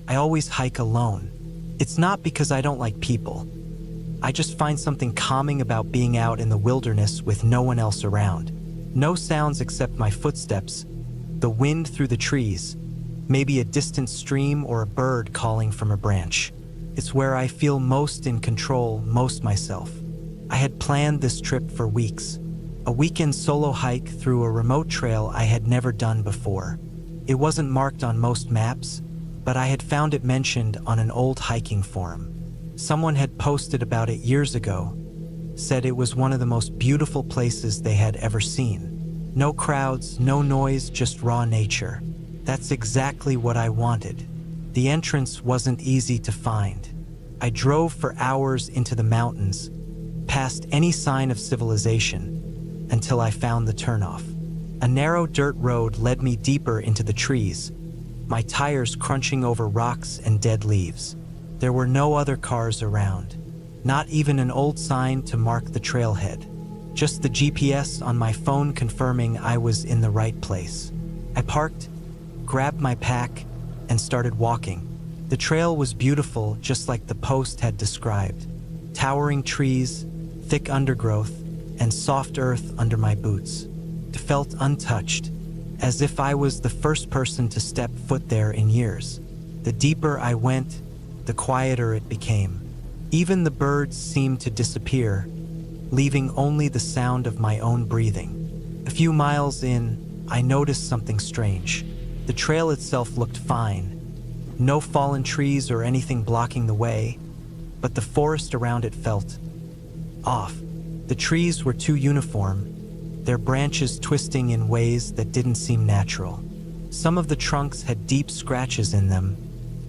I always hike alone. It's not because I don't like people. I just find something calming about being out in the wilderness with no one else around. No sounds except my footsteps, the wind through the trees, maybe a distant stream or a bird calling from a branch. It's where I feel most in control, most myself. I had planned this trip for weeks. A weekend solo hike through a remote trail I had never done before. It wasn't marked on most maps, but I had found it mentioned on an old hiking forum. Someone had posted about it years ago, said it was one of the most beautiful places they had ever seen. No crowds, no noise, just raw nature. That's exactly what I wanted. The entrance wasn't easy to find. I drove for hours into the mountains, past any sign of civilization, until I found the turnoff. A narrow dirt road led me deeper into the trees, my tires crunching over rocks and dead leaves. There were no other cars around, not even an old sign to mark the trailhead. Just the GPS on my phone confirming I was in the right place. I parked, grabbed my pack, and started walking. The trail was beautiful, just like the post had described. Towering trees, thick undergrowth, and soft earth under my boots. It felt untouched, as if I was the first person to step foot there in years. The deeper I went, the quieter it became. Even the birds seemed to disappear, leaving only the sound of my own breathing. A few miles in, I noticed something strange. The trail itself looked fine. No fallen trees or anything blocking the way, but the forest around it felt off. The trees were too uniform, their branches twisting in ways that didn't seem natural. Some of the trunks had deep scratches in them,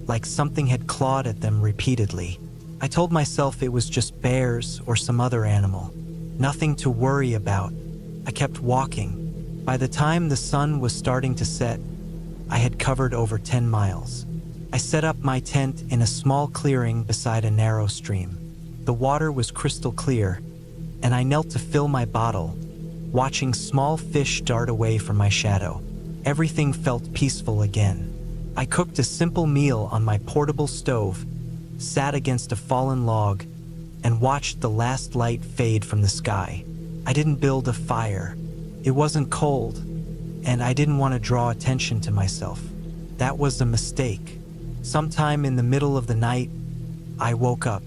like something had clawed at them repeatedly. I told myself it was just bears or some other animal. Nothing to worry about. I kept walking. By the time the sun was starting to set, I had covered over 10 miles. I set up my tent in a small clearing beside a narrow stream. The water was crystal clear, and I knelt to fill my bottle, watching small fish dart away from my shadow. Everything felt peaceful again. I cooked a simple meal on my portable stove, sat against a fallen log, and watched the last light fade from the sky. I didn't build a fire. It wasn't cold, and I didn't want to draw attention to myself. That was a mistake. Sometime in the middle of the night, I woke up.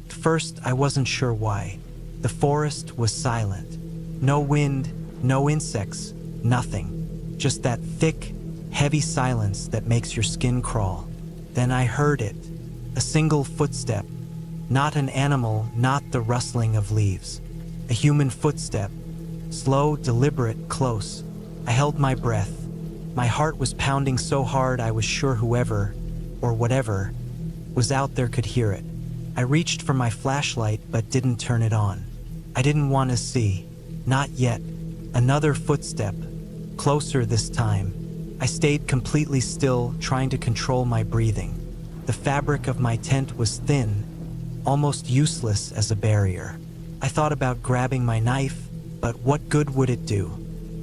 At first, I wasn't sure why. The forest was silent. No wind, no insects, nothing. Just that thick, heavy silence that makes your skin crawl. Then I heard it. A single footstep. Not an animal, not the rustling of leaves. A human footstep. Slow, deliberate, close. I held my breath. My heart was pounding so hard I was sure whoever, or whatever, was out there could hear it. I reached for my flashlight but didn't turn it on. I didn't want to see. Not yet. Another footstep. Closer this time. I stayed completely still, trying to control my breathing. The fabric of my tent was thin, almost useless as a barrier. I thought about grabbing my knife, but what good would it do?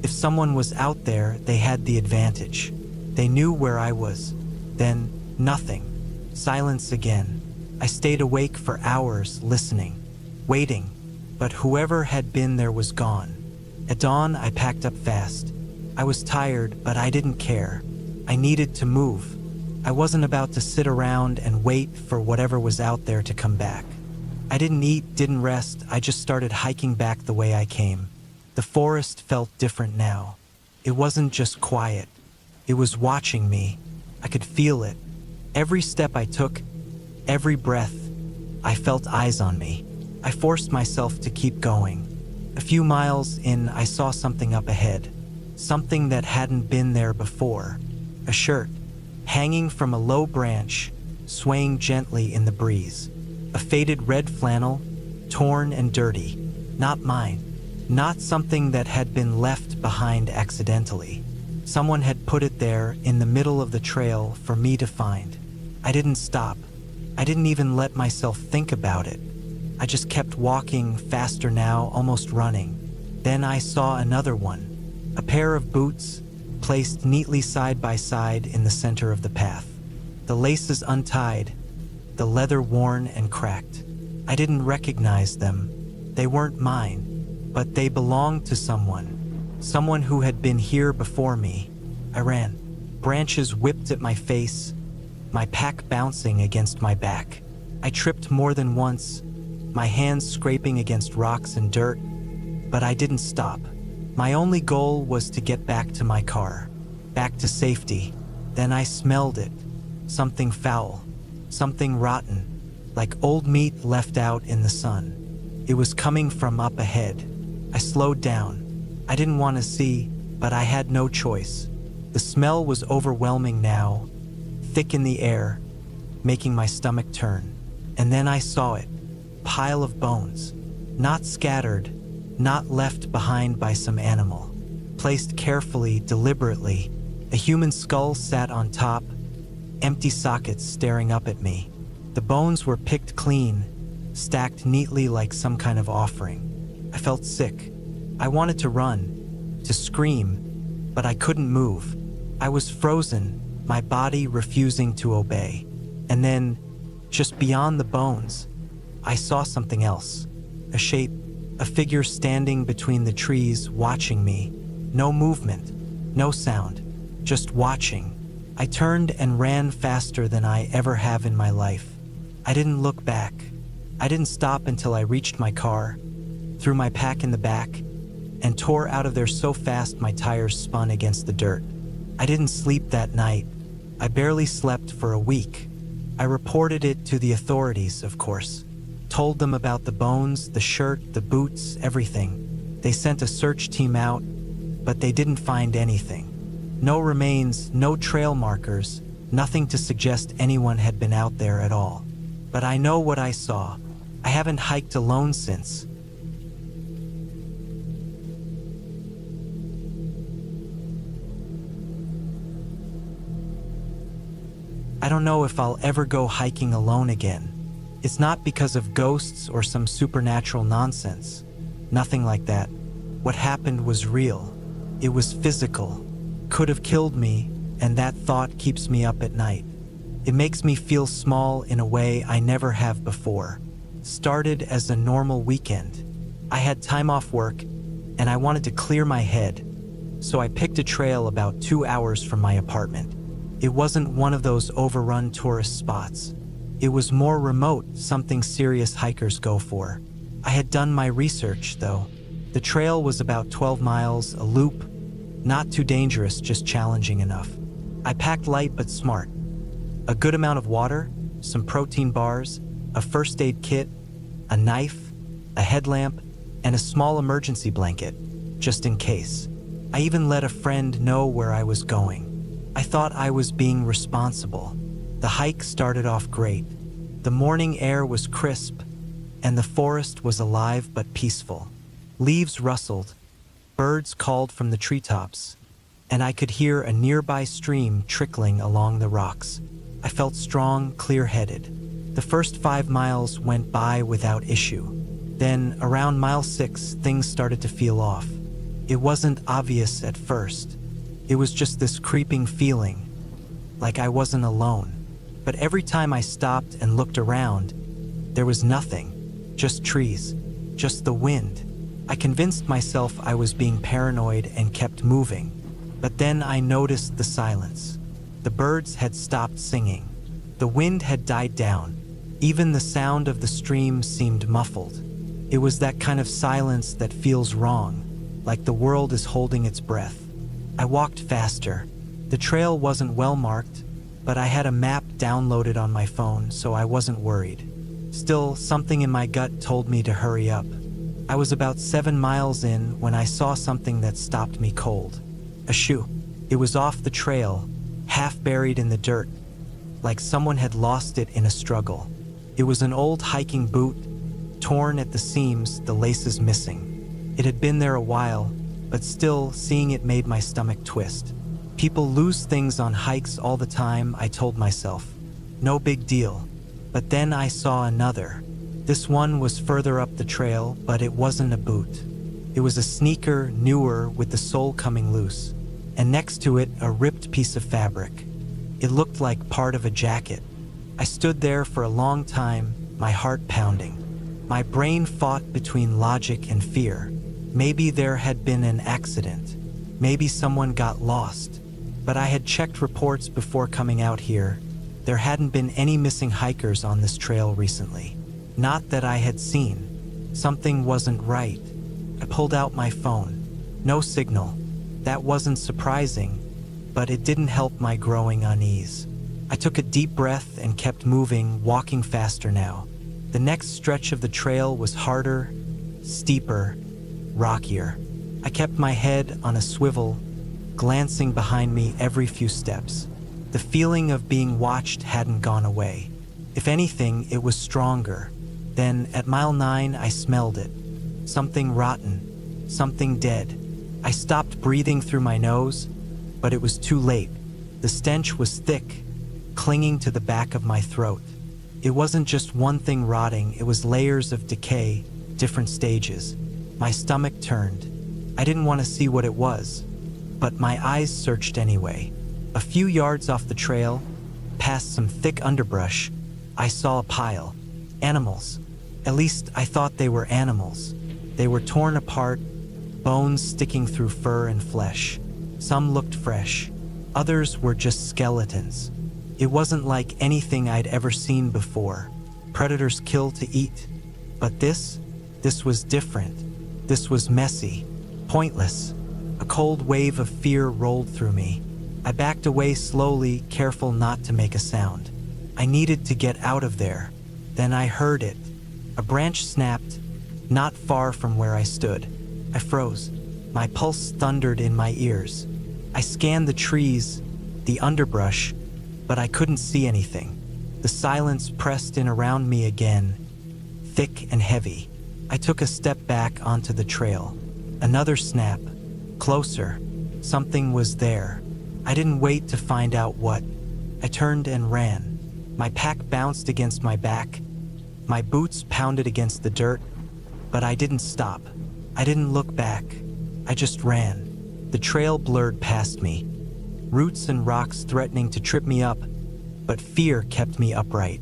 If someone was out there, they had the advantage. They knew where I was. Then, nothing. Silence again. I stayed awake for hours, listening, waiting, but whoever had been there was gone. At dawn, I packed up fast. I was tired, but I didn't care. I needed to move. I wasn't about to sit around and wait for whatever was out there to come back. I didn't eat, didn't rest, I just started hiking back the way I came. The forest felt different now. It wasn't just quiet. It was watching me. I could feel it. Every step I took, every breath, I felt eyes on me. I forced myself to keep going. A few miles in, I saw something up ahead. Something that hadn't been there before. A shirt, hanging from a low branch, swaying gently in the breeze. A faded red flannel, torn and dirty. Not mine. Not something that had been left behind accidentally. Someone had put it there in the middle of the trail for me to find. I didn't stop. I didn't even let myself think about it. I just kept walking, faster now, almost running. Then I saw another one. A pair of boots, placed neatly side by side in the center of the path. the laces untied, the leather worn and cracked. I didn't recognize them. They weren't mine, but they belonged to someone who had been here before me. I ran. Branches whipped at my face, my pack bouncing against my back. I tripped more than once, my hands scraping against rocks and dirt, but I didn't stop. My only goal was to get back to my car, back to safety. Then I smelled it. Something foul, something rotten, like old meat left out in the sun. It was coming from up ahead. I slowed down. I didn't want to see, but I had no choice. The smell was overwhelming now, thick in the air, making my stomach turn. And then I saw it. Pile of bones. Not scattered, not left behind by some animal. Placed carefully, deliberately. A human skull sat on top, empty sockets staring up at me. The bones were picked clean, stacked neatly like some kind of offering. I felt sick. I wanted to run, to scream, but I couldn't move. I was frozen, my body refusing to obey. And then, just beyond the bones, I saw something else. A shape, a figure standing between the trees, watching me. No movement, no sound, just watching. I turned and ran faster than I ever have in my life. I didn't look back. I didn't stop until I reached my car, threw my pack in the back, and tore out of there so fast my tires spun against the dirt. I didn't sleep that night. I barely slept for a week. I reported it to the authorities, of course. Told them about the bones, the shirt, the boots, everything. They sent a search team out, but they didn't find anything. No remains, no trail markers, nothing to suggest anyone had been out there at all. But I know what I saw. I haven't hiked alone since. I don't know if I'll ever go hiking alone again. It's not because of ghosts or some supernatural nonsense. Nothing like that. What happened was real. It was physical. Could have killed me, and that thought keeps me up at night. It makes me feel small in a way I never have before. Started as a normal weekend. I had time off work, and I wanted to clear my head, so I picked a trail about 2 hours from my apartment. It wasn't one of those overrun tourist spots. It was more remote, something serious hikers go for. I had done my research, though. The trail was about 12 miles, a loop, not too dangerous, just challenging enough. I packed light but smart. A good amount of water, some protein bars, a first aid kit, a knife, a headlamp, and a small emergency blanket, just in case. I even let a friend know where I was going. I thought I was being responsible. The hike started off great. The morning air was crisp, and the forest was alive but peaceful. Leaves rustled, birds called from the treetops, and I could hear a nearby stream trickling along the rocks. I felt strong, clear-headed. The first 5 miles went by without issue. Then, around mile 6, things started to feel off. It wasn't obvious at first. It was just this creeping feeling, like I wasn't alone. But every time I stopped and looked around, there was nothing, just trees, just the wind. I convinced myself I was being paranoid and kept moving. But then I noticed the silence. The birds had stopped singing. The wind had died down. Even the sound of the stream seemed muffled. It was that kind of silence that feels wrong, like the world is holding its breath. I walked faster. The trail wasn't well marked, but I had a map downloaded on my phone, so I wasn't worried. Still, something in my gut told me to hurry up. I was about 7 miles in when I saw something that stopped me cold. A shoe. It was off the trail, half buried in the dirt, like someone had lost it in a struggle. It was an old hiking boot, torn at the seams, the laces missing. It had been there a while, but still, seeing it made my stomach twist. People lose things on hikes all the time, I told myself. No big deal. But then I saw another. This one was further up the trail, but it wasn't a boot. It was a sneaker, newer, with the sole coming loose. And next to it, a ripped piece of fabric. It looked like part of a jacket. I stood there for a long time, my heart pounding. My brain fought between logic and fear. Maybe there had been an accident. Maybe someone got lost. But I had checked reports before coming out here. There hadn't been any missing hikers on this trail recently. Not that I had seen. Something wasn't right. I pulled out my phone. No signal. That wasn't surprising, but it didn't help my growing unease. I took a deep breath and kept moving, walking faster now. The next stretch of the trail was harder, steeper, rockier. I kept my head on a swivel, glancing behind me every few steps. The feeling of being watched hadn't gone away. If anything, it was stronger. Then, at mile 9, I smelled it. Something rotten, something dead. I stopped breathing through my nose, but it was too late. The stench was thick, clinging to the back of my throat. It wasn't just one thing rotting, it was layers of decay, different stages. My stomach turned. I didn't want to see what it was, but my eyes searched anyway. A few yards off the trail, past some thick underbrush, I saw a pile. Animals. At least I thought they were animals. They were torn apart, bones sticking through fur and flesh. Some looked fresh. Others were just skeletons. It wasn't like anything I'd ever seen before. Predators kill to eat. But this was different. This was messy, pointless. A cold wave of fear rolled through me. I backed away slowly, careful not to make a sound. I needed to get out of there. Then I heard it. A branch snapped, not far from where I stood. I froze. My pulse thundered in my ears. I scanned the trees, the underbrush, but I couldn't see anything. The silence pressed in around me again, thick and heavy. I took a step back onto the trail. Another snap. Closer. Something was there. I didn't wait to find out what. I turned and ran. My pack bounced against my back. My boots pounded against the dirt, but I didn't stop. I didn't look back. I just ran. The trail blurred past me. Roots and rocks threatening to trip me up, but fear kept me upright.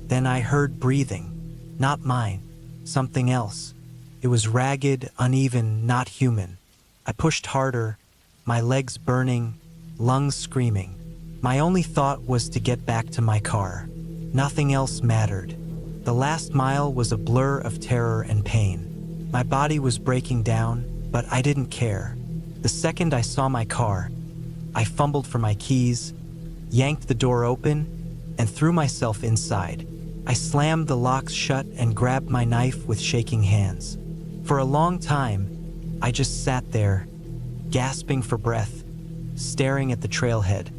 Then I heard breathing. Not mine. Something else. It was ragged, uneven, not human. I pushed harder, my legs burning, lungs screaming. My only thought was to get back to my car. Nothing else mattered. The last mile was a blur of terror and pain. My body was breaking down, but I didn't care. The second I saw my car, I fumbled for my keys, yanked the door open, and threw myself inside. I slammed the locks shut and grabbed my knife with shaking hands. For a long time, I just sat there, gasping for breath, staring at the trailhead,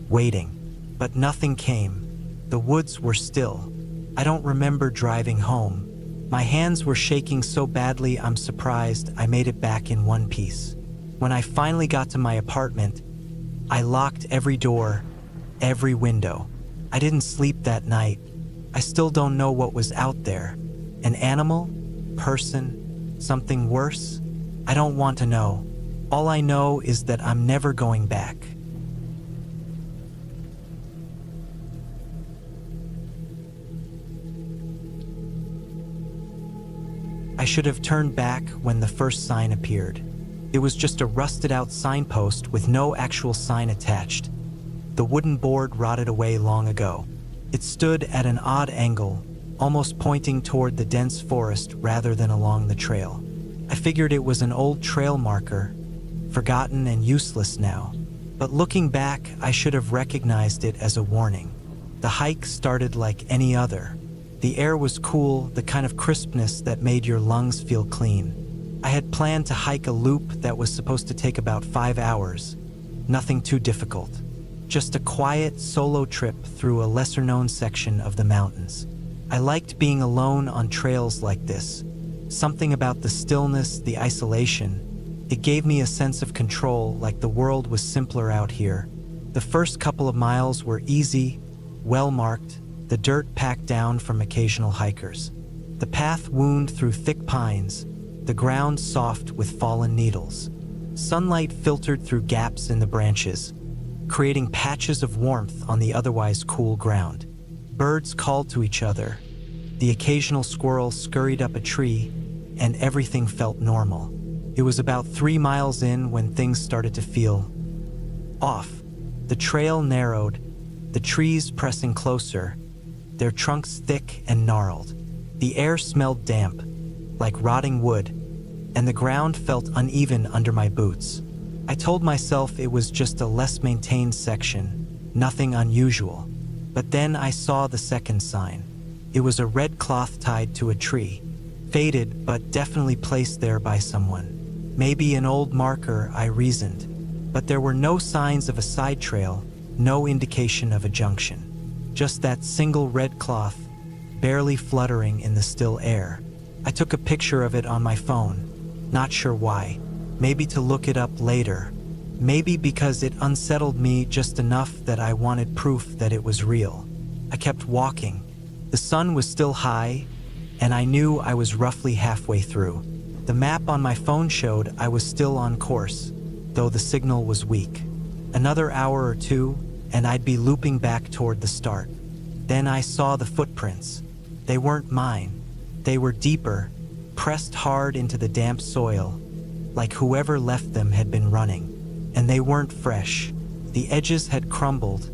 waiting. But nothing came. The woods were still. I don't remember driving home. My hands were shaking so badly I'm surprised I made it back in one piece. When I finally got to my apartment, I locked every door, every window. I didn't sleep that night. I still don't know what was out there. An animal? Person? Something worse? I don't want to know. All I know is that I'm never going back. I should have turned back when the first sign appeared. It was just a rusted-out signpost with no actual sign attached. The wooden board rotted away long ago. It stood at an odd angle, almost pointing toward the dense forest rather than along the trail. I figured it was an old trail marker, forgotten and useless now. But looking back, I should have recognized it as a warning. The hike started like any other. The air was cool, the kind of crispness that made your lungs feel clean. I had planned to hike a loop that was supposed to take about 5 hours. Nothing too difficult. Just a quiet, solo trip through a lesser-known section of the mountains. I liked being alone on trails like this. Something about the stillness, the isolation. It gave me a sense of control, like the world was simpler out here. The first couple of miles were easy, well-marked, the dirt packed down from occasional hikers. The path wound through thick pines, the ground soft with fallen needles. Sunlight filtered through gaps in the branches. creating patches of warmth on the otherwise cool ground. Birds called to each other. The occasional squirrel scurried up a tree, and everything felt normal. It was about 3 miles in when things started to feel off. The trail narrowed, the trees pressing closer, their trunks thick and gnarled. The air smelled damp, like rotting wood, and the ground felt uneven under my boots. I told myself it was just a less maintained section, nothing unusual. But then I saw the second sign. It was a red cloth tied to a tree, faded but definitely placed there by someone. Maybe an old marker, I reasoned. But there were no signs of a side trail, no indication of a junction. Just that single red cloth, barely fluttering in the still air. I took a picture of it on my phone, not sure why. Maybe to look it up later. Maybe because it unsettled me just enough that I wanted proof that it was real. I kept walking. The sun was still high, and I knew I was roughly halfway through. The map on my phone showed I was still on course, though the signal was weak. Another hour or two, and I'd be looping back toward the start. Then I saw the footprints. They weren't mine. They were deeper, pressed hard into the damp soil, like whoever left them had been running. And they weren't fresh. The edges had crumbled,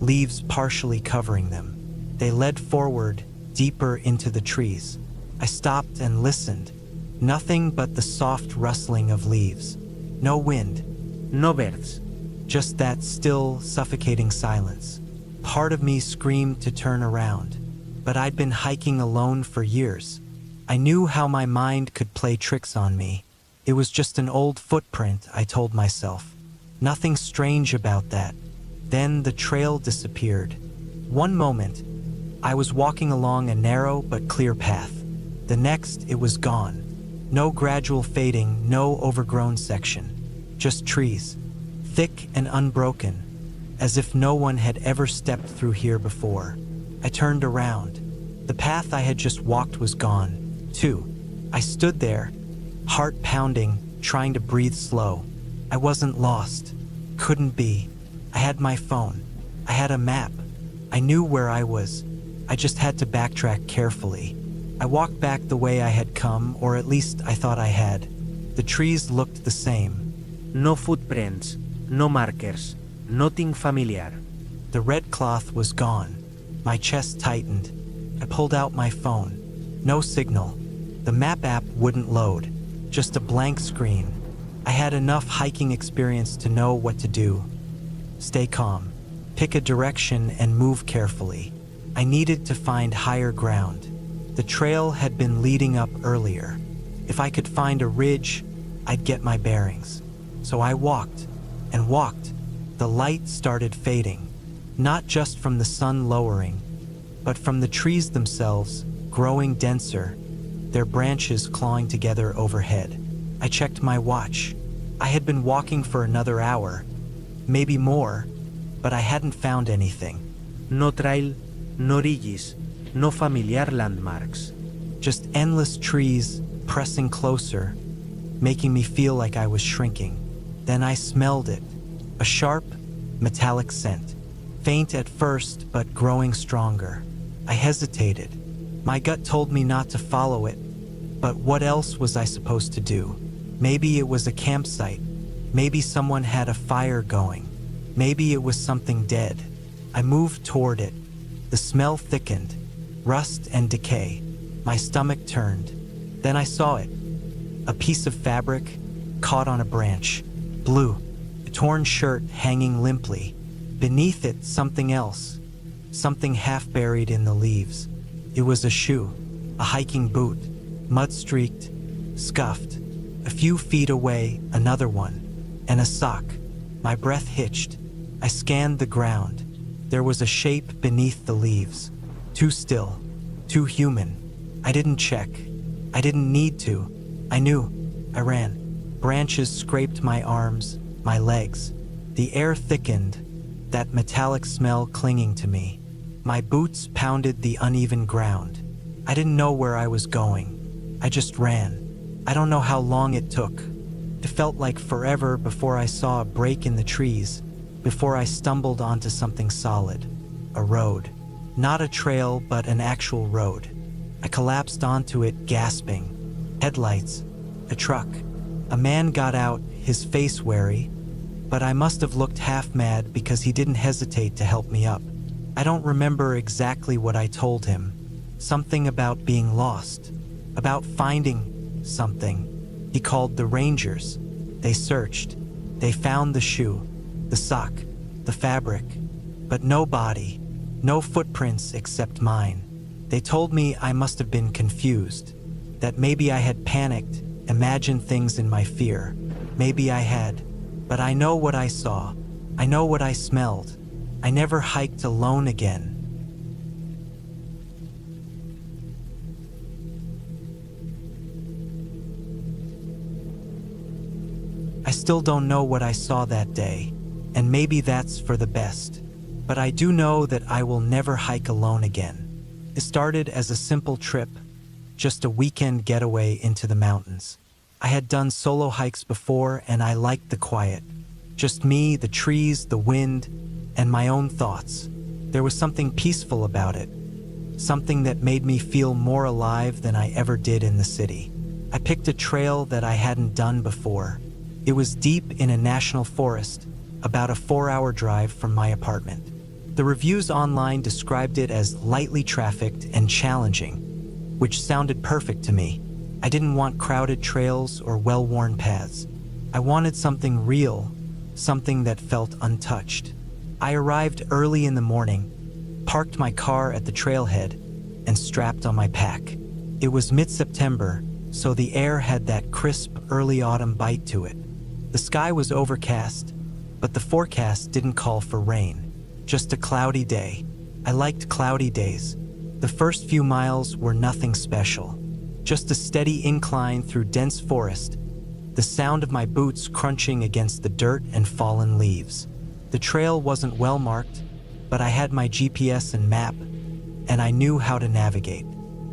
leaves partially covering them. They led forward, deeper into the trees. I stopped and listened. Nothing but the soft rustling of leaves. No wind. No birds. Just that still, suffocating silence. Part of me screamed to turn around. But I'd been hiking alone for years. I knew how my mind could play tricks on me. It was just an old footprint, I told myself. Nothing strange about that. Then the trail disappeared. One moment, I was walking along a narrow but clear path. The next, it was gone. No gradual fading, no overgrown section. Just trees, thick and unbroken, as if no one had ever stepped through here before. I turned around. The path I had just walked was gone, too. I stood there, heart pounding, trying to breathe slow. I wasn't lost. Couldn't be. I had my phone. I had a map. I knew where I was. I just had to backtrack carefully. I walked back the way I had come, or at least I thought I had. The trees looked the same. No footprints, no markers, nothing familiar. The red cloth was gone. My chest tightened. I pulled out my phone. No signal. The map app wouldn't load. Just a blank screen. I had enough hiking experience to know what to do. Stay calm. Pick a direction and move carefully. I needed to find higher ground. The trail had been leading up earlier. If I could find a ridge, I'd get my bearings. So I walked and walked. The light started fading, not just from the sun lowering, but from the trees themselves, growing denser, their branches clawing together overhead. I checked my watch. I had been walking for another hour, maybe more, but I hadn't found anything. No trail, no ridges, no familiar landmarks. Just endless trees pressing closer, making me feel like I was shrinking. Then I smelled it, a sharp, metallic scent, faint at first but growing stronger. I hesitated. My gut told me not to follow it, but what else was I supposed to do? Maybe it was a campsite. Maybe someone had a fire going. Maybe it was something dead. I moved toward it. The smell thickened, rust and decay. My stomach turned. Then I saw it. A piece of fabric caught on a branch. Blue. A torn shirt hanging limply. Beneath it, something else. Something half buried in the leaves. It was a shoe. A hiking boot. Mud-streaked. Scuffed. A few feet away, another one. And a sock. My breath hitched. I scanned the ground. There was a shape beneath the leaves. Too still. Too human. I didn't check. I didn't need to. I knew. I ran. Branches scraped my arms, my legs. The air thickened, that metallic smell clinging to me. My boots pounded the uneven ground. I didn't know where I was going. I just ran. I don't know how long it took. It felt like forever before I saw a break in the trees, before I stumbled onto something solid. A road. Not a trail, but an actual road. I collapsed onto it, gasping. Headlights. A truck. A man got out, his face wary, but I must have looked half mad because he didn't hesitate to help me up. I don't remember exactly what I told him. Something about being lost. About finding something. He called the Rangers. They searched. They found the shoe, the sock, the fabric, but no body, no footprints except mine. They told me I must have been confused, that maybe I had panicked, imagined things in my fear. Maybe I had, but I know what I saw. I know what I smelled. I never hiked alone again. I still don't know what I saw that day, and maybe that's for the best. But I do know that I will never hike alone again. It started as a simple trip, just a weekend getaway into the mountains. I had done solo hikes before, and I liked the quiet. Just me, the trees, the wind, and my own thoughts. There was something peaceful about it, something that made me feel more alive than I ever did in the city. I picked a trail that I hadn't done before. It was deep in a national forest, about a 4-hour drive from my apartment. The reviews online described it as lightly trafficked and challenging, which sounded perfect to me. I didn't want crowded trails or well-worn paths. I wanted something real, something that felt untouched. I arrived early in the morning, parked my car at the trailhead, and strapped on my pack. It was mid-September, so the air had that crisp early autumn bite to it. The sky was overcast, but the forecast didn't call for rain, just a cloudy day. I liked cloudy days. The first few miles were nothing special, just a steady incline through dense forest, the sound of my boots crunching against the dirt and fallen leaves. The trail wasn't well marked, but I had my GPS and map, and I knew how to navigate.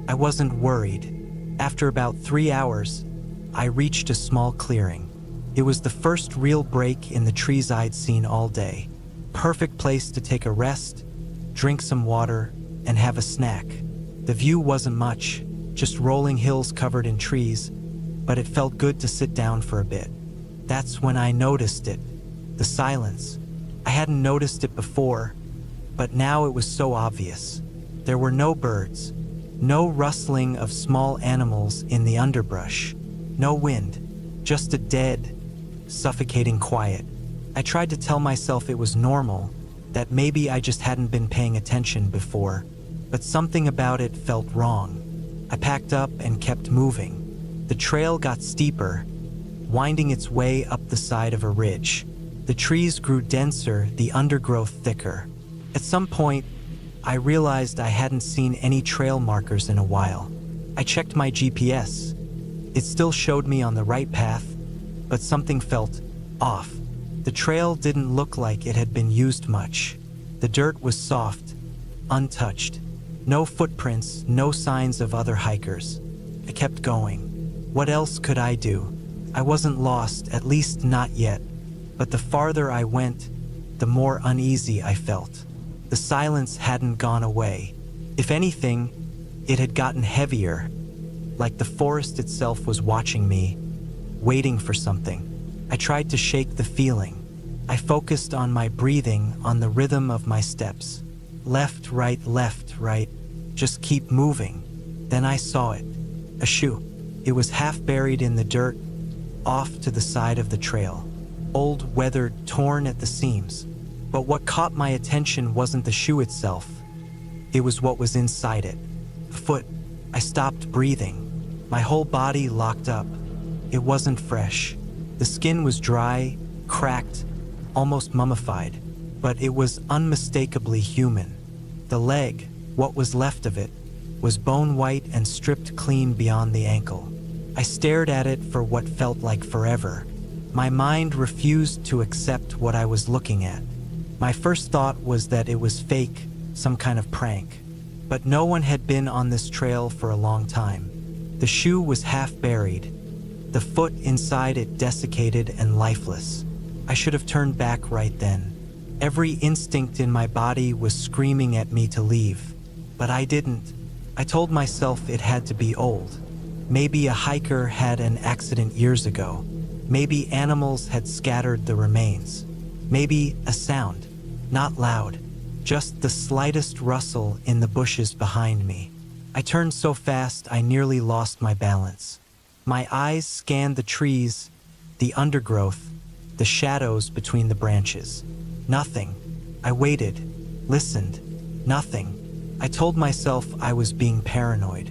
I wasn't worried. After about 3 hours, I reached a small clearing. It was the first real break in the trees I'd seen all day. Perfect place to take a rest, drink some water, and have a snack. The view wasn't much, just rolling hills covered in trees, but it felt good to sit down for a bit. That's when I noticed it, the silence. I hadn't noticed it before, but now it was so obvious. There were no birds, no rustling of small animals in the underbrush, no wind, just a dead, suffocating quiet. I tried to tell myself it was normal, that maybe I just hadn't been paying attention before, but something about it felt wrong. I packed up and kept moving. The trail got steeper, winding its way up the side of a ridge. The trees grew denser, the undergrowth thicker. At some point, I realized I hadn't seen any trail markers in a while. I checked my GPS. It still showed me on the right path, but something felt off. The trail didn't look like it had been used much. The dirt was soft, untouched. No footprints, no signs of other hikers. I kept going. What else could I do? I wasn't lost, at least not yet. But the farther I went, the more uneasy I felt. The silence hadn't gone away. If anything, it had gotten heavier, like the forest itself was watching me, waiting for something. I tried to shake the feeling. I focused on my breathing, on the rhythm of my steps. Left, right, just keep moving. Then I saw it, a shoe. It was half buried in the dirt, off to the side of the trail. Old, weathered, torn at the seams. But what caught my attention wasn't the shoe itself. It was what was inside it. A foot. I stopped breathing. My whole body locked up. It wasn't fresh. The skin was dry, cracked, almost mummified, but it was unmistakably human. The leg, what was left of it, was bone white and stripped clean beyond the ankle. I stared at it for what felt like forever. My mind refused to accept what I was looking at. My first thought was that it was fake, some kind of prank. But no one had been on this trail for a long time. The shoe was half buried, the foot inside it desiccated and lifeless. I should have turned back right then. Every instinct in my body was screaming at me to leave. But I didn't. I told myself it had to be old. Maybe a hiker had an accident years ago. Maybe animals had scattered the remains. Maybe a sound, not loud, just the slightest rustle in the bushes behind me. I turned so fast I nearly lost my balance. My eyes scanned the trees, the undergrowth, the shadows between the branches. Nothing. I waited, listened. Nothing. I told myself I was being paranoid,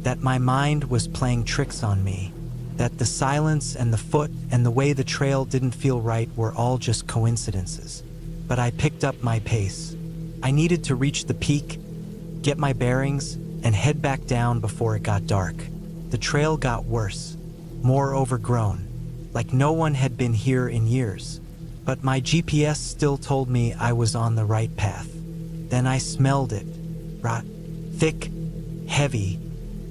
that my mind was playing tricks on me, that the silence and the foot and the way the trail didn't feel right were all just coincidences. But I picked up my pace. I needed to reach the peak, get my bearings, and head back down before it got dark. The trail got worse, more overgrown, like no one had been here in years. But my GPS still told me I was on the right path. Then I smelled it. Rot. Thick, heavy,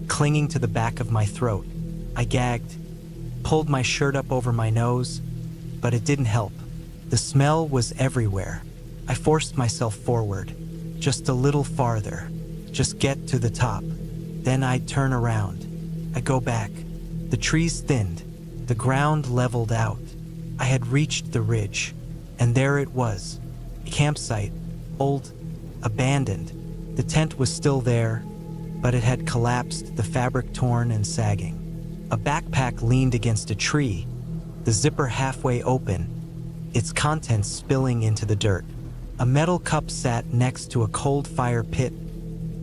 clinging to the back of my throat. I gagged, pulled my shirt up over my nose, but it didn't help. The smell was everywhere. I forced myself forward, just a little farther, just get to the top. Then I'd turn around. I'd go back. The trees thinned, the ground leveled out. I had reached the ridge, and there it was, a campsite, old, abandoned. The tent was still there, but it had collapsed, the fabric torn and sagging. A backpack leaned against a tree, the zipper halfway open, its contents spilling into the dirt. A metal cup sat next to a cold fire pit,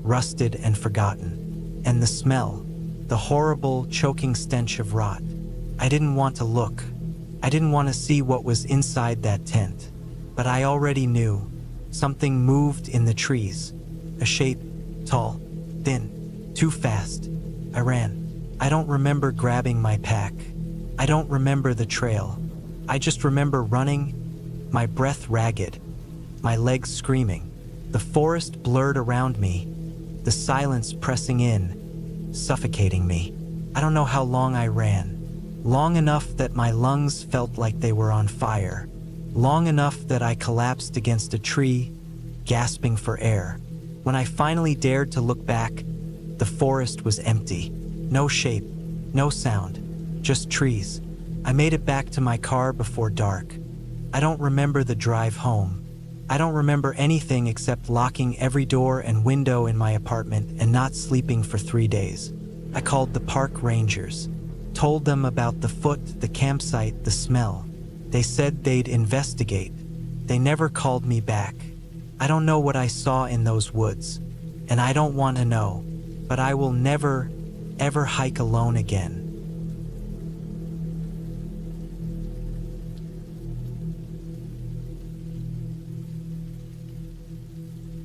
rusted and forgotten. And the smell, the horrible, choking stench of rot. I didn't want to look. I didn't want to see what was inside that tent. But I already knew. Something moved in the trees. A shape, tall, thin, too fast. I ran. I don't remember grabbing my pack. I don't remember the trail. I just remember running, my breath ragged, my legs screaming. The forest blurred around me, the silence pressing in, suffocating me. I don't know how long I ran. Long enough that my lungs felt like they were on fire. Long enough that I collapsed against a tree, gasping for air. When I finally dared to look back, the forest was empty. No shape, no sound, just trees. I made it back to my car before dark. I don't remember the drive home. I don't remember anything except locking every door and window in my apartment and not sleeping for 3 days. I called the park rangers, told them about the foot, the campsite, the smell. They said they'd investigate. They never called me back. I don't know what I saw in those woods, and I don't want to know, but I will never, ever hike alone again.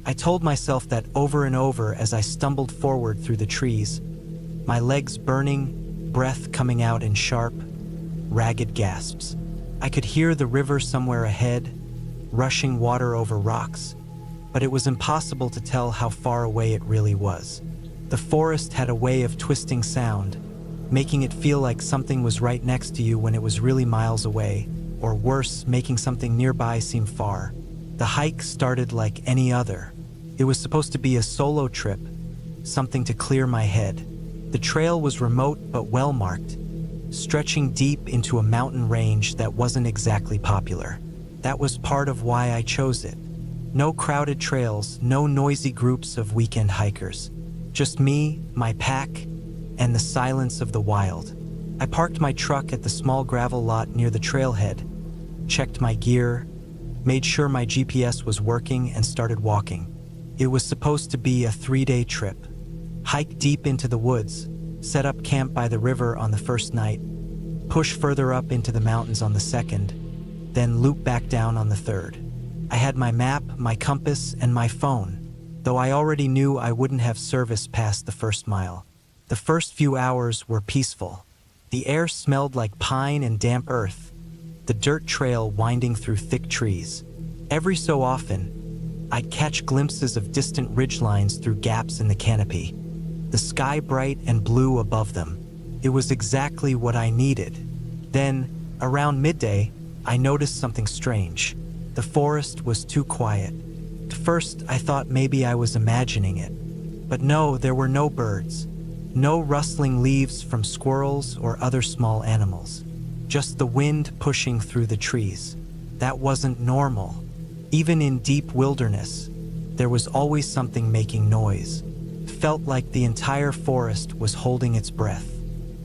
I told myself that over and over as I stumbled forward through the trees, my legs burning, breath coming out in sharp, ragged gasps. I could hear the river somewhere ahead, rushing water over rocks, but it was impossible to tell how far away it really was. The forest had a way of twisting sound, making it feel like something was right next to you when it was really miles away, or worse, making something nearby seem far. The hike started like any other. It was supposed to be a solo trip, something to clear my head. The trail was remote but well-marked, stretching deep into a mountain range that wasn't exactly popular. That was part of why I chose it. No crowded trails, no noisy groups of weekend hikers. Just me, my pack, and the silence of the wild. I parked my truck at the small gravel lot near the trailhead, checked my gear, made sure my GPS was working, and started walking. It was supposed to be a 3-day trip. Hike deep into the woods, set up camp by the river on the first night, push further up into the mountains on the second, then loop back down on the third. I had my map, my compass, and my phone, though I already knew I wouldn't have service past the first mile. The first few hours were peaceful. The air smelled like pine and damp earth, the dirt trail winding through thick trees. Every so often, I'd catch glimpses of distant ridgelines through gaps in the canopy, the sky bright and blue above them. It was exactly what I needed. Then, around midday, I noticed something strange. The forest was too quiet. At first, I thought maybe I was imagining it. But no, there were no birds. No rustling leaves from squirrels or other small animals. Just the wind pushing through the trees. That wasn't normal. Even in deep wilderness, there was always something making noise. It felt like the entire forest was holding its breath.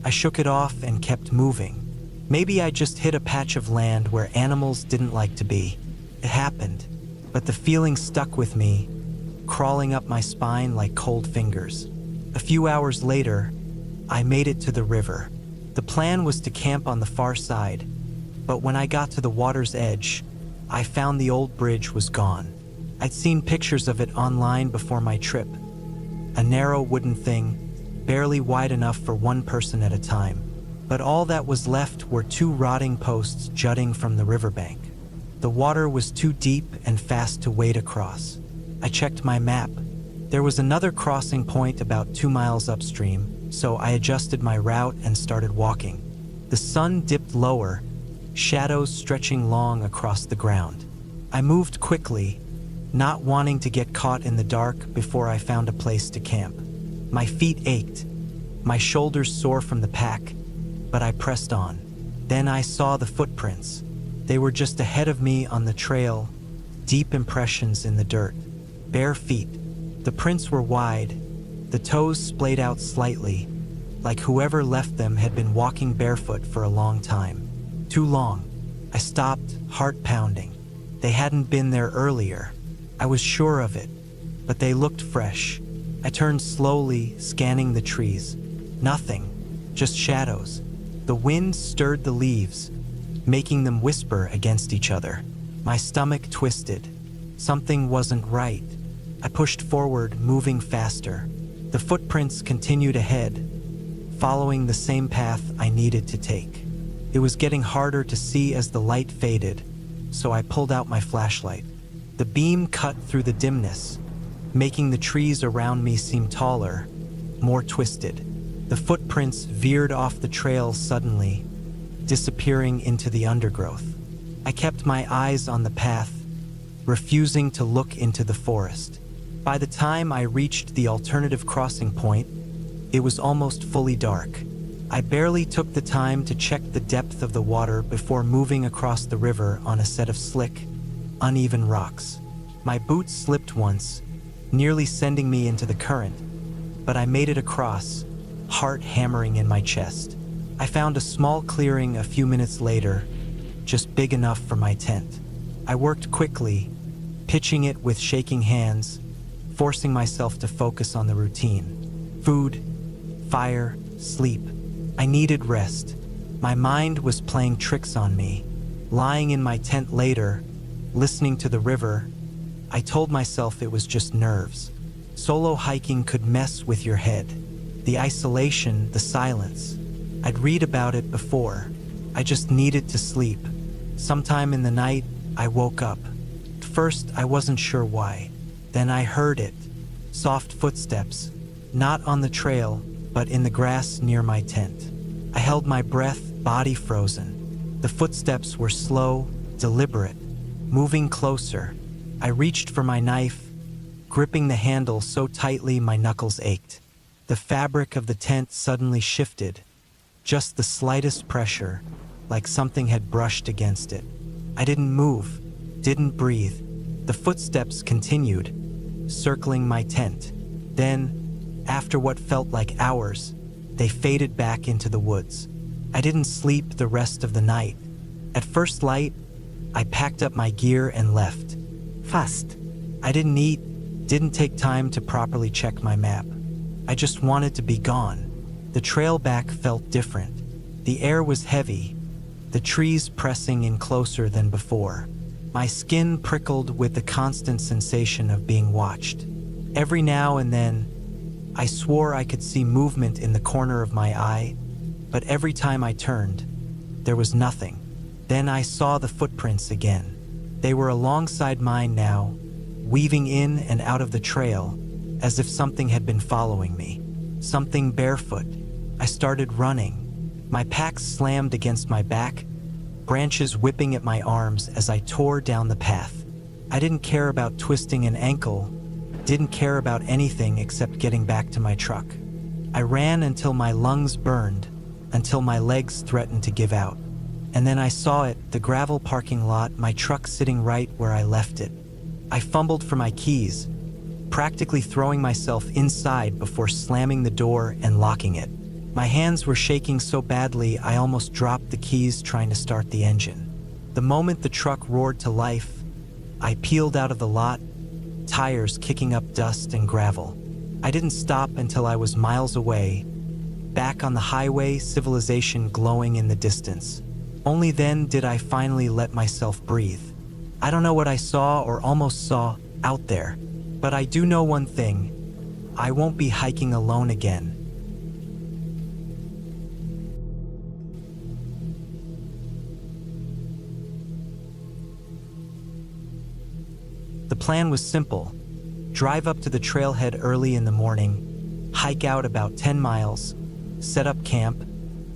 I shook it off and kept moving. Maybe I just hit a patch of land where animals didn't like to be. It happened, but the feeling stuck with me, crawling up my spine like cold fingers. A few hours later, I made it to the river. The plan was to camp on the far side, but when I got to the water's edge, I found the old bridge was gone. I'd seen pictures of it online before my trip. A narrow wooden thing, barely wide enough for one person at a time. But all that was left were two rotting posts jutting from the riverbank. The water was too deep and fast to wade across. I checked my map. There was another crossing point about 2 miles upstream, so I adjusted my route and started walking. The sun dipped lower, shadows stretching long across the ground. I moved quickly, not wanting to get caught in the dark before I found a place to camp. My feet ached, my shoulders sore from the pack, but I pressed on. Then I saw the footprints. They were just ahead of me on the trail, deep impressions in the dirt. Bare feet. The prints were wide, the toes splayed out slightly, like whoever left them had been walking barefoot for a long time. Too long. I stopped, heart pounding. They hadn't been there earlier. I was sure of it, but they looked fresh. I turned slowly, scanning the trees. Nothing, just shadows. The wind stirred the leaves, making them whisper against each other. My stomach twisted. Something wasn't right. I pushed forward, moving faster. The footprints continued ahead, following the same path I needed to take. It was getting harder to see as the light faded, so I pulled out my flashlight. The beam cut through the dimness, making the trees around me seem taller, more twisted. The footprints veered off the trail suddenly, disappearing into the undergrowth. I kept my eyes on the path, refusing to look into the forest. By the time I reached the alternative crossing point, it was almost fully dark. I barely took the time to check the depth of the water before moving across the river on a set of slick, uneven rocks. My boots slipped once, nearly sending me into the current, but I made it across, heart hammering in my chest. I found a small clearing a few minutes later, just big enough for my tent. I worked quickly, pitching it with shaking hands, forcing myself to focus on the routine. Food, fire, sleep. I needed rest. My mind was playing tricks on me. Lying in my tent later, listening to the river, I told myself it was just nerves. Solo hiking could mess with your head. The isolation, the silence. I'd read about it before. I just needed to sleep. Sometime in the night, I woke up. At first, I wasn't sure why. Then I heard it. Soft footsteps. Not on the trail, but in the grass near my tent. I held my breath, body frozen. The footsteps were slow, deliberate, moving closer. I reached for my knife, gripping the handle so tightly my knuckles ached. The fabric of the tent suddenly shifted. Just the slightest pressure, like something had brushed against it. I didn't move, didn't breathe. The footsteps continued, circling my tent. Then, after what felt like hours, they faded back into the woods. I didn't sleep the rest of the night. At first light, I packed up my gear and left. Fast. I didn't eat, didn't take time to properly check my map. I just wanted to be gone. The trail back felt different. The air was heavy, the trees pressing in closer than before. My skin prickled with the constant sensation of being watched. Every now and then, I swore I could see movement in the corner of my eye, but every time I turned, there was nothing. Then I saw the footprints again. They were alongside mine now, weaving in and out of the trail, as if something had been following me. Something barefoot. I started running. My pack slammed against my back, branches whipping at my arms as I tore down the path. I didn't care about twisting an ankle, didn't care about anything except getting back to my truck. I ran until my lungs burned, until my legs threatened to give out. And then I saw it, the gravel parking lot, my truck sitting right where I left it. I fumbled for my keys, practically throwing myself inside before slamming the door and locking it. My hands were shaking so badly I almost dropped the keys trying to start the engine. The moment the truck roared to life, I peeled out of the lot, tires kicking up dust and gravel. I didn't stop until I was miles away, back on the highway, civilization glowing in the distance. Only then did I finally let myself breathe. I don't know what I saw or almost saw out there, but I do know one thing: I won't be hiking alone again. The plan was simple: drive up to the trailhead early in the morning, hike out about 10 miles, set up camp,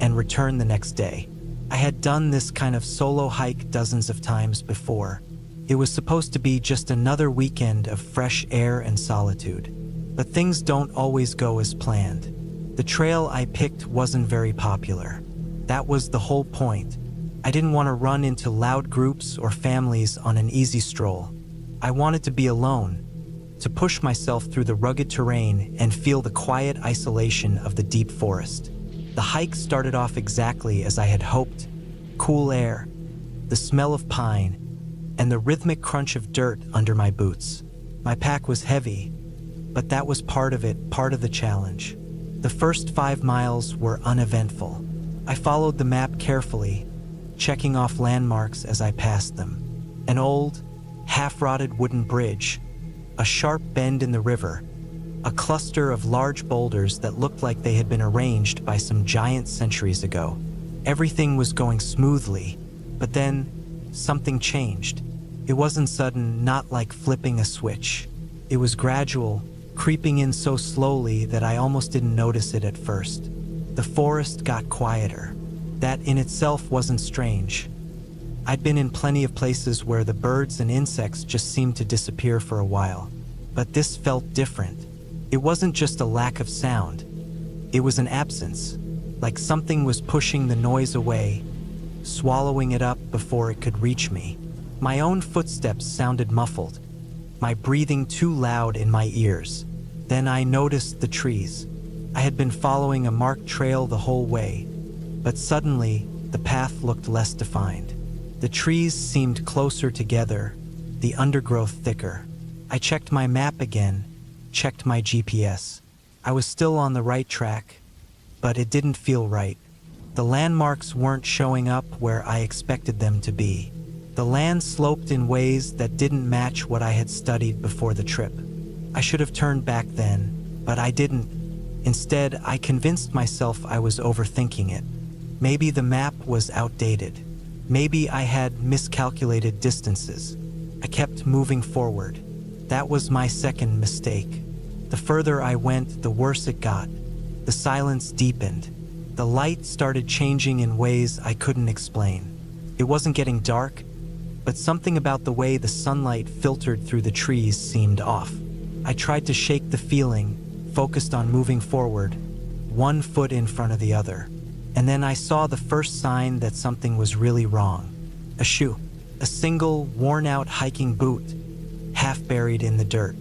and return the next day. I had done this kind of solo hike dozens of times before. It was supposed to be just another weekend of fresh air and solitude. But things don't always go as planned. The trail I picked wasn't very popular. That was the whole point. I didn't want to run into loud groups or families on an easy stroll. I wanted to be alone, to push myself through the rugged terrain and feel the quiet isolation of the deep forest. The hike started off exactly as I had hoped: cool air, the smell of pine, and the rhythmic crunch of dirt under my boots. My pack was heavy, but that was part of it, part of the challenge. The first 5 miles were uneventful. I followed the map carefully, checking off landmarks as I passed them. An old, half-rotted wooden bridge, a sharp bend in the river, a cluster of large boulders that looked like they had been arranged by some giant centuries ago. Everything was going smoothly, but then something changed. It wasn't sudden, not like flipping a switch. It was gradual, creeping in so slowly that I almost didn't notice it at first. The forest got quieter. That in itself wasn't strange. I'd been in plenty of places where the birds and insects just seemed to disappear for a while. But this felt different. It wasn't just a lack of sound. It was an absence, like something was pushing the noise away, swallowing it up before it could reach me. My own footsteps sounded muffled, my breathing too loud in my ears. Then I noticed the trees. I had been following a marked trail the whole way, but suddenly the path looked less defined. The trees seemed closer together, the undergrowth thicker. I checked my map again, checked my GPS. I was still on the right track, but it didn't feel right. The landmarks weren't showing up where I expected them to be. The land sloped in ways that didn't match what I had studied before the trip. I should have turned back then, but I didn't. Instead, I convinced myself I was overthinking it. Maybe the map was outdated. Maybe I had miscalculated distances. I kept moving forward. That was my second mistake. The further I went, the worse it got. The silence deepened. The light started changing in ways I couldn't explain. It wasn't getting dark, but something about the way the sunlight filtered through the trees seemed off. I tried to shake the feeling, focused on moving forward, one foot in front of the other. And then I saw the first sign that something was really wrong. A shoe. A single, worn-out hiking boot, half buried in the dirt.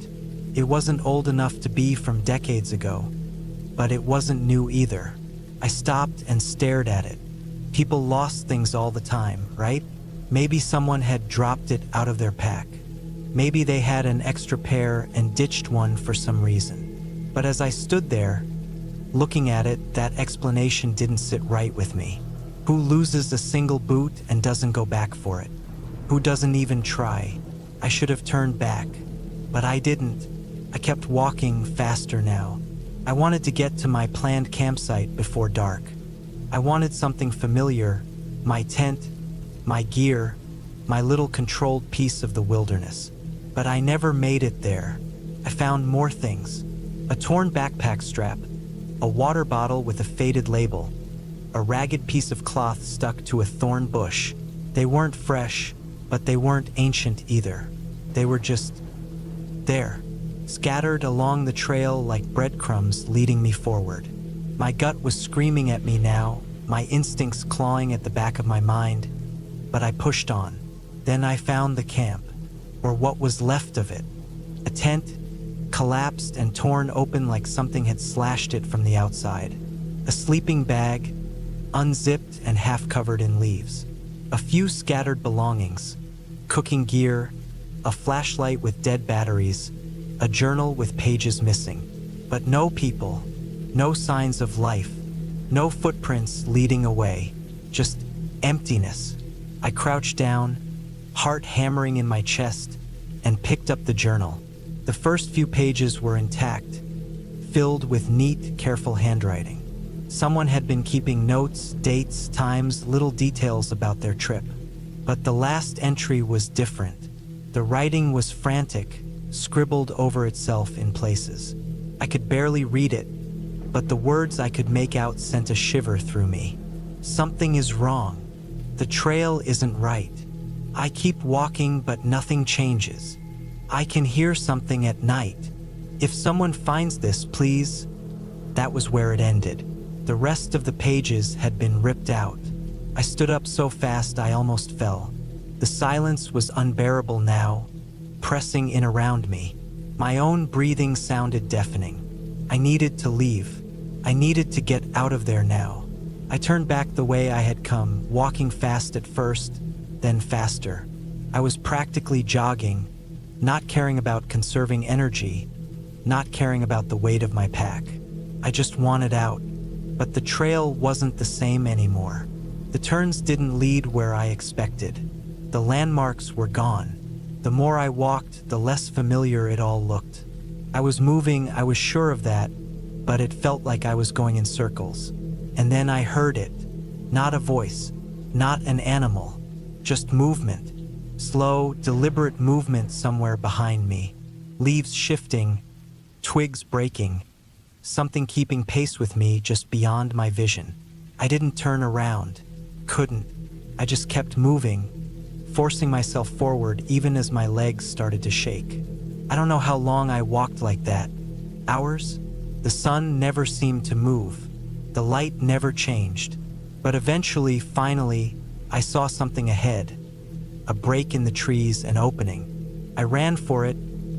It wasn't old enough to be from decades ago, but it wasn't new either. I stopped and stared at it. People lost things all the time, right? Maybe someone had dropped it out of their pack. Maybe they had an extra pair and ditched one for some reason. But as I stood there, looking at it, that explanation didn't sit right with me. Who loses a single boot and doesn't go back for it? Who doesn't even try? I should have turned back, but I didn't. I kept walking faster now. I wanted to get to my planned campsite before dark. I wanted something familiar, my tent, my gear, my little controlled piece of the wilderness. But I never made it there. I found more things. A torn backpack strap, a water bottle with a faded label, a ragged piece of cloth stuck to a thorn bush, They weren't fresh, but they weren't ancient either. They were just there, scattered along the trail like breadcrumbs leading me forward. My gut was screaming at me now, my instincts clawing at the back of my mind, but I pushed on. Then I found the camp, or what was left of it. A tent, collapsed and torn open like something had slashed it from the outside. A sleeping bag, unzipped and half covered in leaves. A few scattered belongings, cooking gear, a flashlight with dead batteries, a journal with pages missing. But no people, no signs of life, no footprints leading away, just emptiness. I crouched down, heart hammering in my chest, and picked up the journal. The first few pages were intact, filled with neat, careful handwriting. Someone had been keeping notes, dates, times, little details about their trip. But the last entry was different. The writing was frantic, scribbled over itself in places. I could barely read it, but the words I could make out sent a shiver through me. Something is wrong. The trail isn't right. I keep walking, but nothing changes. I can hear something at night. If someone finds this, please. That was where it ended. The rest of the pages had been ripped out. I stood up so fast I almost fell. The silence was unbearable now, pressing in around me. My own breathing sounded deafening. I needed to leave. I needed to get out of there now. I turned back the way I had come, walking fast at first, then faster. I was practically jogging, not caring about conserving energy, not caring about the weight of my pack. I just wanted out. But the trail wasn't the same anymore. The turns didn't lead where I expected. The landmarks were gone. The more I walked, the less familiar it all looked. I was moving, I was sure of that, but it felt like I was going in circles. And then I heard it. Not a voice, not an animal, just movement. Slow, deliberate movement somewhere behind me. Leaves shifting, twigs breaking. Something keeping pace with me just beyond my vision. I didn't turn around. Couldn't. I just kept moving, forcing myself forward even as my legs started to shake. I don't know how long I walked like that. Hours? The sun never seemed to move. The light never changed. But eventually, finally, I saw something ahead. A break in the trees, an opening. I ran for it,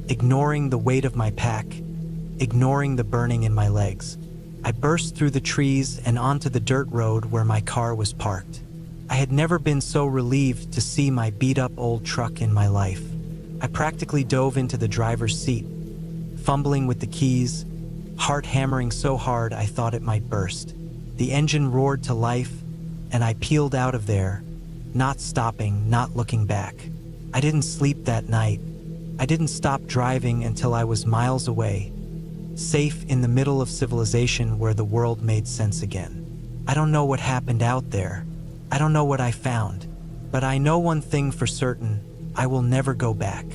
ignoring the weight of my pack, ignoring the burning in my legs. I burst through the trees and onto the dirt road where my car was parked. I had never been so relieved to see my beat-up old truck in my life. I practically dove into the driver's seat, fumbling with the keys, heart hammering so hard I thought it might burst. The engine roared to life, and I peeled out of there, not stopping, not looking back. I didn't sleep that night. I didn't stop driving until I was miles away, safe in the middle of civilization where the world made sense again. I don't know what happened out there. I don't know what I found. But I know one thing for certain: I will never go back.